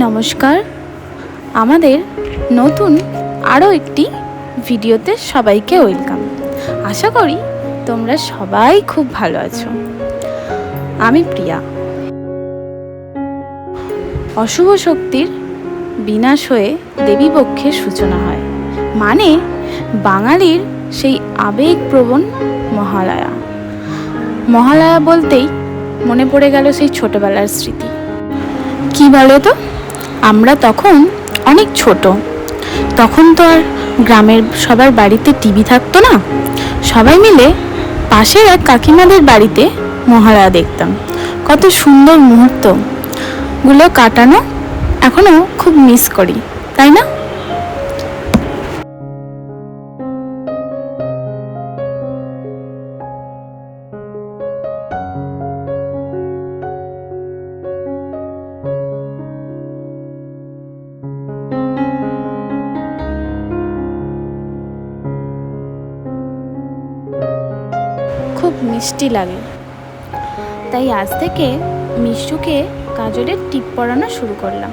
নমস্কার, আমাদের নতুন আরও একটি ভিডিওতে সবাইকে ওয়েলকাম। আশা করি তোমরা সবাই খুব ভালো আছো। আমি প্রিয়া। অশুভ শক্তির বিনাশ হয়ে দেবীপক্ষের সূচনা হয়, মানে বাঙালির সেই আবেগপ্রবণ মহালয়া। মহালয়া বলতেই মনে পড়ে গেল সেই ছোটবেলার স্মৃতি। কি বলো তো, আমরা তখন অনেক ছোট, তখন তো আর গ্রামের সবার বাড়িতে টিভি থাকতো না। সবাই মিলে পাশের এক কাকিমাদের বাড়িতে মহালয়া দেখতাম। কত সুন্দর মুহূর্তগুলো কাটানো এখনো খুব মিস করি, তাই না? খুব মিষ্টি লাগে, তাই আজ থেকে মিশুকে কাজলের টিপ পরানো শুরু করলাম।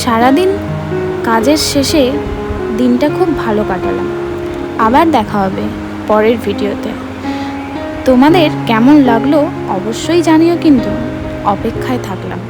সারাদিন কাজের শেষে দিনটা খুব ভালো কাটালাম। আবার দেখা হবে পরের ভিডিওতে। তোমাদের কেমন লাগলো অবশ্যই জানিও, কিন্তু অপেক্ষায় থাকলাম।